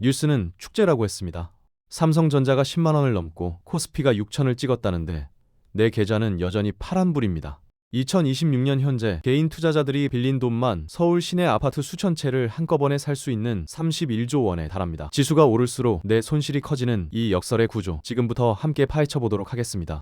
뉴스는 축제라고 했습니다. 삼성전자가 10만 원을 넘고 코스피가 6천을 찍었다는데 내 계좌는 여전히 파란불입니다. 2026년 현재 개인 투자자들이 빌린 돈만 서울 시내 아파트 수천 채를 한꺼번에 살 수 있는 31조 원에 달합니다. 지수가 오를수록 내 손실이 커지는 이 역설의 구조, 지금부터 함께 파헤쳐 보도록 하겠습니다.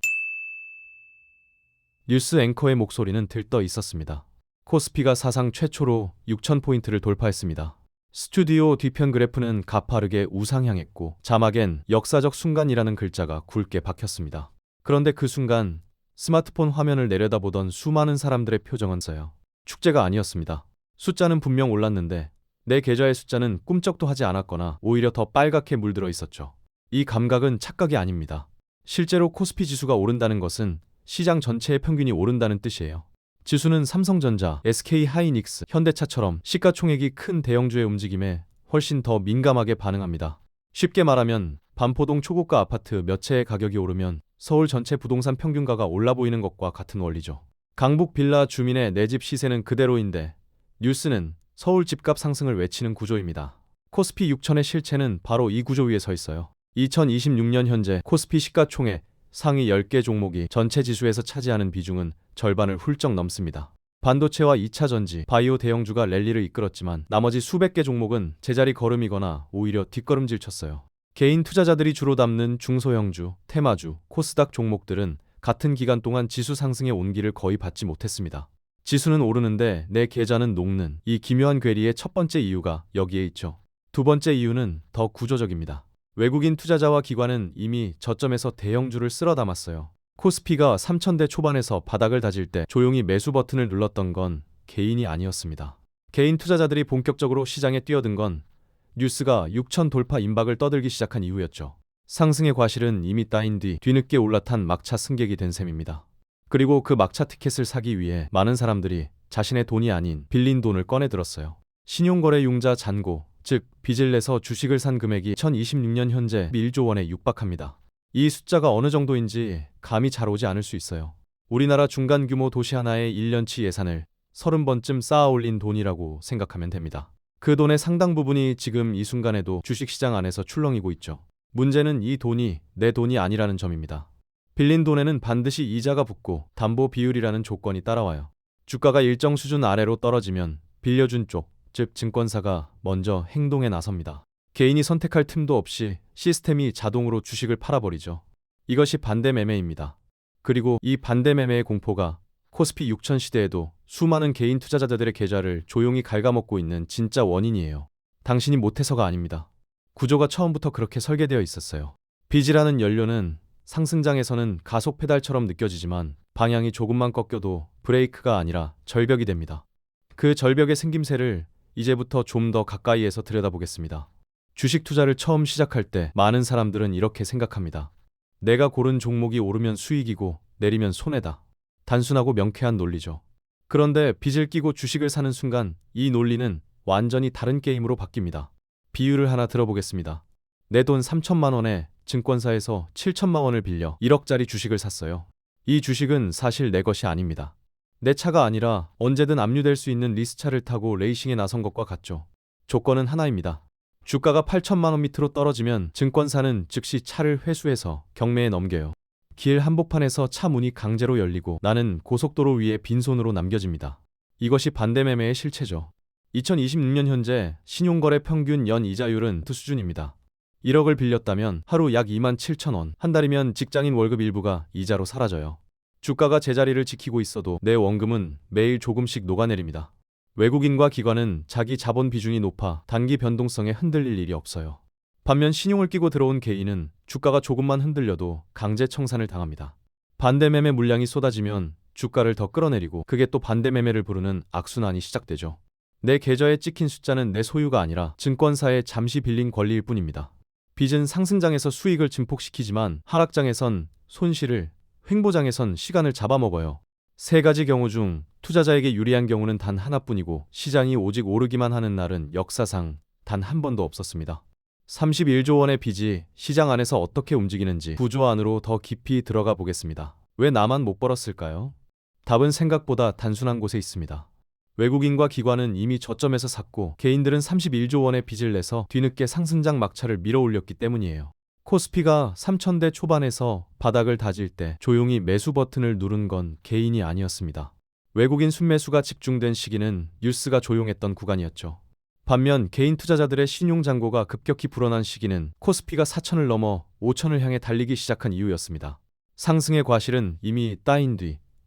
뉴스 앵커의 목소리는 들떠 있었습니다. 코스피가 사상 최초로 6,000포인트를 돌파했습니다. 스튜디오 뒤편 그래프는 가파르게 우상향했고 자막엔 역사적 순간이라는 글자가 굵게 박혔습니다. 그런데 그 순간 스마트폰 화면을 내려다보던 수많은 사람들의 표정은 써요. 축제가 아니었습니다. 숫자는 분명 올랐는데 내 계좌의 숫자는 꿈쩍도 하지 않았거나 오히려 더 빨갛게 물들어 있었죠. 이 감각은 착각이 아닙니다. 실제로 코스피 지수가 오른다는 것은 시장 전체의 평균이 오른다는 뜻이에요. 지수는 삼성전자, SK하이닉스, 현대차처럼 시가총액이 큰 대형주의 움직임에 훨씬 더 민감하게 반응합니다. 쉽게 말하면 반포동 초고가 아파트 몇 채의 가격이 오르면 서울 전체 부동산 평균가가 올라 보이는 것과 같은 원리죠. 강북 빌라 주민의 내 집 시세는 그대로인데 뉴스는 서울 집값 상승을 외치는 구조입니다. 코스피 6천의 실체는 바로 이 구조 위에 서 있어요. 2026년 현재 코스피 시가총액 상위 10개 종목이 전체 지수에서 차지하는 비중은 절반을 훌쩍 넘습니다. 반도체와 2차 전지, 바이오 대형주가 랠리를 이끌었지만 나머지 수백 개 종목은 제자리 걸음이거나 오히려 뒷걸음질 쳤어요. 개인 투자자들이 주로 담는 중소형주, 테마주, 코스닥 종목들은 같은 기간 동안 지수 상승의 온기를 거의 받지 못했습니다. 지수는 오르는데 내 계좌는 녹는 이 기묘한 괴리의 첫 번째 이유가 여기에 있죠. 두 번째 이유는 더 구조적입니다. 외국인 투자자와 기관은 이미 저점에서 대형주를 쓸어 담았어요. 코스피가 3,000대 초반에서 바닥을 다질 때 조용히 매수 버튼을 눌렀던 건 개인이 아니었습니다. 개인 투자자들이 본격적으로 시장에 뛰어든 건 뉴스가 6천 돌파 임박을 떠들기 시작한 이후였죠. 상승의 과실은 이미 따인 뒤 뒤늦게 올라탄 막차 승객이 된 셈입니다. 그리고 그 막차 티켓을 사기 위해 많은 사람들이 자신의 돈이 아닌 빌린 돈을 꺼내들었어요. 신용거래융자 잔고, 즉 빚을 내서 주식을 산 금액이 2026년 현재 1조 원에 육박합니다. 이 숫자가 어느 정도인지 감이 잘 오지 않을 수 있어요. 우리나라 중간 규모 도시 하나의 1년치 예산을 30번쯤 쌓아 올린 돈이라고 생각하면 됩니다. 그 돈의 상당 부분이 지금 이 순간에도 주식시장 안에서 출렁이고 있죠. 문제는 이 돈이 내 돈이 아니라는 점입니다. 빌린 돈에는 반드시 이자가 붙고 담보 비율이라는 조건이 따라와요. 주가가 일정 수준 아래로 떨어지면 빌려준 쪽, 즉 증권사가 먼저 행동에 나섭니다. 개인이 선택할 틈도 없이 시스템이 자동으로 주식을 팔아버리죠. 이것이 반대 매매입니다. 그리고 이 반대 매매의 공포가 코스피 6천 시대에도 수많은 개인 투자자들의 계좌를 조용히 갉아먹고 있는 진짜 원인이에요. 당신이 못해서가 아닙니다. 구조가 처음부터 그렇게 설계되어 있었어요. 빚이라는 연료는 상승장에서는 가속 페달처럼 느껴지지만 방향이 조금만 꺾여도 브레이크가 아니라 절벽이 됩니다. 그 절벽의 생김새를 이제부터 좀 더 가까이에서 들여다보겠습니다. 주식 투자를 처음 시작할 때 많은 사람들은 이렇게 생각합니다. 내가 고른 종목이 오르면 수익이고 내리면 손해다. 단순하고 명쾌한 논리죠. 그런데 빚을 끼고 주식을 사는 순간 이 논리는 완전히 다른 게임으로 바뀝니다. 비유를 하나 들어보겠습니다. 내 돈 3천만 원에 증권사에서 7천만 원을 빌려 1억짜리 주식을 샀어요. 이 주식은 사실 내 것이 아닙니다. 내 차가 아니라 언제든 압류될 수 있는 리스차를 타고 레이싱에 나선 것과 같죠. 조건은 하나입니다. 주가가 8천만 원 밑으로 떨어지면 증권사는 즉시 차를 회수해서 경매에 넘겨요. 길 한복판에서 차 문이 강제로 열리고 나는 고속도로 위에 빈손으로 남겨집니다. 이것이 반대매매의 실체죠. 2026년 현재 신용거래 평균 연 이자율은 그 수준입니다. 1억을 빌렸다면 하루 약 2만 7천 원, 한 달이면 직장인 월급 일부가 이자로 사라져요. 주가가 제자리를 지키고 있어도 내 원금은 매일 조금씩 녹아내립니다. 외국인과 기관은 자기 자본 비중이 높아 단기 변동성에 흔들릴 일이 없어요. 반면 신용을 끼고 들어온 개인은 주가가 조금만 흔들려도 강제 청산을 당합니다. 반대매매 물량이 쏟아지면 주가를 더 끌어내리고 그게 또 반대매매를 부르는 악순환이 시작되죠. 내 계좌에 찍힌 숫자는 내 소유가 아니라 증권사에 잠시 빌린 권리일 뿐입니다. 빚은 상승장에서 수익을 증폭시키지만 하락장에선 손실을, 횡보장에선 시간을 잡아먹어요. 세 가지 경우 중 투자자에게 유리한 경우는 단 하나뿐이고 시장이 오직 오르기만 하는 날은 역사상 단 한 번도 없었습니다. 31조 원의 빚이 시장 안에서 어떻게 움직이는지 구조 안으로 더 깊이 들어가 보겠습니다. 왜 나만 못 벌었을까요? 답은 생각보다 단순한 곳에 있습니다. 외국인과 기관은 이미 저점에서 샀고 개인들은 31조 원의 빚을 내서 뒤늦게 상승장 막차를 밀어올렸기 때문이에요. 코스피가 3,000대 초반에서 바닥을 다질 때 조용히 매수 버튼을 누른 건 개인이 아니었습니다. 외국인 순매수가 집중된 시기는 뉴스가 조용했던 구간이었죠. 반면 개인 투자자들의 신용 잔고가 급격히 불어난 시기는 코스피가 4,000을 넘어 5,000을 향해 달리기 시작한 이유였습니다. 상승의 과실은 이미 따인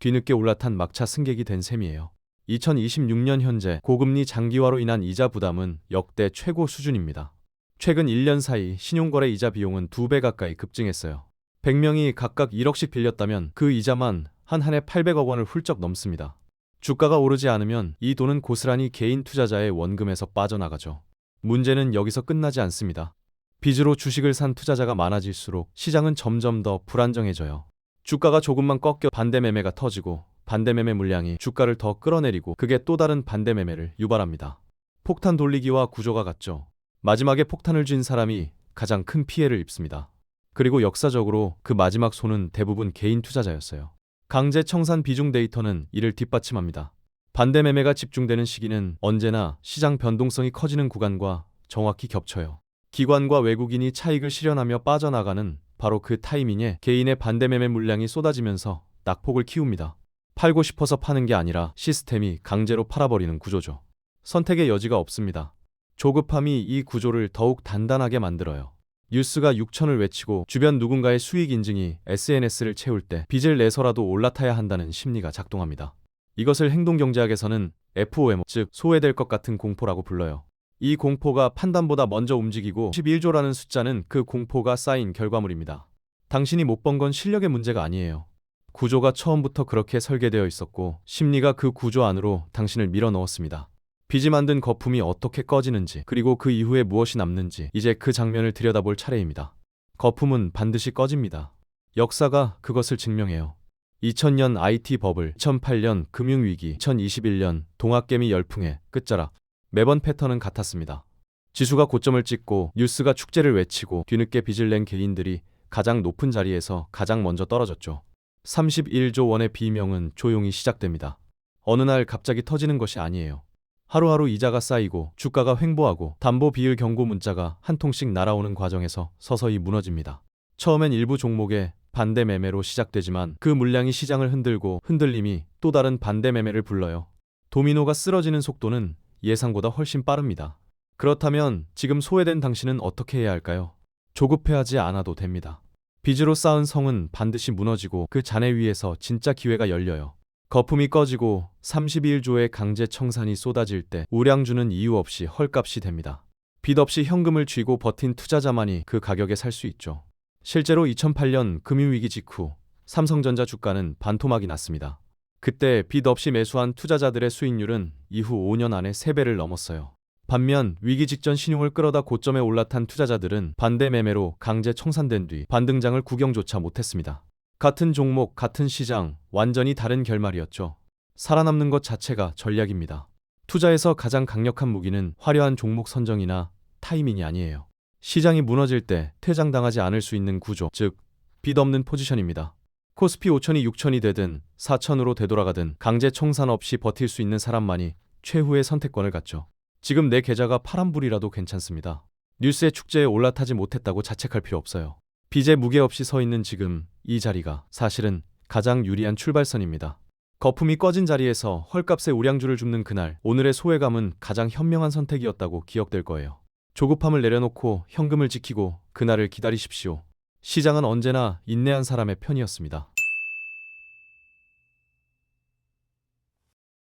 뒤늦게 올라탄 막차 승객이 된 셈이에요. 2026년 현재 고금리 장기화로 인한 이자 부담은 역대 최고 수준입니다. 최근 1년 사이 신용거래 이자 비용은 2배 가까이 급증했어요. 100명이 각각 1억씩 빌렸다면 그 이자만 한 해 800억 원을 훌쩍 넘습니다. 주가가 오르지 않으면 이 돈은 고스란히 개인 투자자의 원금에서 빠져나가죠. 문제는 여기서 끝나지 않습니다. 빚으로 주식을 산 투자자가 많아질수록 시장은 점점 더 불안정해져요. 주가가 조금만 꺾여 반대매매가 터지고 반대매매 물량이 주가를 더 끌어내리고 그게 또 다른 반대매매를 유발합니다. 폭탄 돌리기와 구조가 같죠. 마지막에 폭탄을 쥔 사람이 가장 큰 피해를 입습니다. 그리고 역사적으로 그 마지막 손은 대부분 개인 투자자였어요. 강제 청산 비중 데이터는 이를 뒷받침합니다. 반대매매가 집중되는 시기는 언제나 시장 변동성이 커지는 구간과 정확히 겹쳐요. 기관과 외국인이 차익을 실현하며 빠져나가는 바로 그 타이밍에 개인의 반대매매 물량이 쏟아지면서 낙폭을 키웁니다. 팔고 싶어서 파는 게 아니라 시스템이 강제로 팔아버리는 구조죠. 선택의 여지가 없습니다. 조급함이 이 구조를 더욱 단단하게 만들어요. 뉴스가 6천을 외치고 주변 누군가의 수익 인증이 SNS를 채울 때 빚을 내서라도 올라타야 한다는 심리가 작동합니다. 이것을 행동경제학에서는 FOMO, 즉 소외될 것 같은 공포라고 불러요. 이 공포가 판단보다 먼저 움직이고 11조라는 숫자는 그 공포가 쌓인 결과물입니다. 당신이 못 번 건 실력의 문제가 아니에요. 구조가 처음부터 그렇게 설계되어 있었고 심리가 그 구조 안으로 당신을 밀어 넣었습니다. 빚이 만든 거품이 어떻게 꺼지는지 그리고 그 이후에 무엇이 남는지 이제 그 장면을 들여다볼 차례입니다. 거품은 반드시 꺼집니다. 역사가 그것을 증명해요. 2000년 IT 버블, 2008년 금융위기, 2021년 동학개미 열풍의 끝자락. 매번 패턴은 같았습니다. 지수가 고점을 찍고 뉴스가 축제를 외치고 뒤늦게 빚을 낸 개인들이 가장 높은 자리에서 가장 먼저 떨어졌죠. 31조 원의 비명은 조용히 시작됩니다. 어느 날 갑자기 터지는 것이 아니에요. 하루하루 이자가 쌓이고 주가가 횡보하고 담보 비율 경고 문자가 한 통씩 날아오는 과정에서 서서히 무너집니다. 처음엔 일부 종목의 반대 매매로 시작되지만 그 물량이 시장을 흔들고 흔들림이 또 다른 반대 매매를 불러요. 도미노가 쓰러지는 속도는 예상보다 훨씬 빠릅니다. 그렇다면 지금 소외된 당신은 어떻게 해야 할까요? 조급해하지 않아도 됩니다. 빚으로 쌓은 성은 반드시 무너지고 그 잔해 위에서 진짜 기회가 열려요. 거품이 꺼지고 31조의 강제 청산이 쏟아질 때 우량주는 이유 없이 헐값이 됩니다. 빚 없이 현금을 쥐고 버틴 투자자만이 그 가격에 살 수 있죠. 실제로 2008년 금융위기 직후 삼성전자 주가는 반토막이 났습니다. 그때 빚 없이 매수한 투자자들의 수익률은 이후 5년 안에 3배를 넘었어요. 반면 위기 직전 신용을 끌어다 고점에 올라탄 투자자들은 반대 매매로 강제 청산된 뒤 반등장을 구경조차 못했습니다. 같은 종목, 같은 시장, 완전히 다른 결말이었죠. 살아남는 것 자체가 전략입니다. 투자에서 가장 강력한 무기는 화려한 종목 선정이나 타이밍이 아니에요. 시장이 무너질 때 퇴장당하지 않을 수 있는 구조, 즉 빚 없는 포지션입니다. 코스피 5천이 6천이 되든 4천으로 되돌아가든 강제 청산 없이 버틸 수 있는 사람만이 최후의 선택권을 갖죠. 지금 내 계좌가 파란불이라도 괜찮습니다. 뉴스의 축제에 올라타지 못했다고 자책할 필요 없어요. 빚에 무게 없이 서 있는 지금 이 자리가 사실은 가장 유리한 출발선입니다. 거품이 꺼진 자리에서 헐값에 우량주를 줍는 그날, 오늘의 소외감은 가장 현명한 선택이었다고 기억될 거예요. 조급함을 내려놓고 현금을 지키고 그날을 기다리십시오. 시장은 언제나 인내한 사람의 편이었습니다.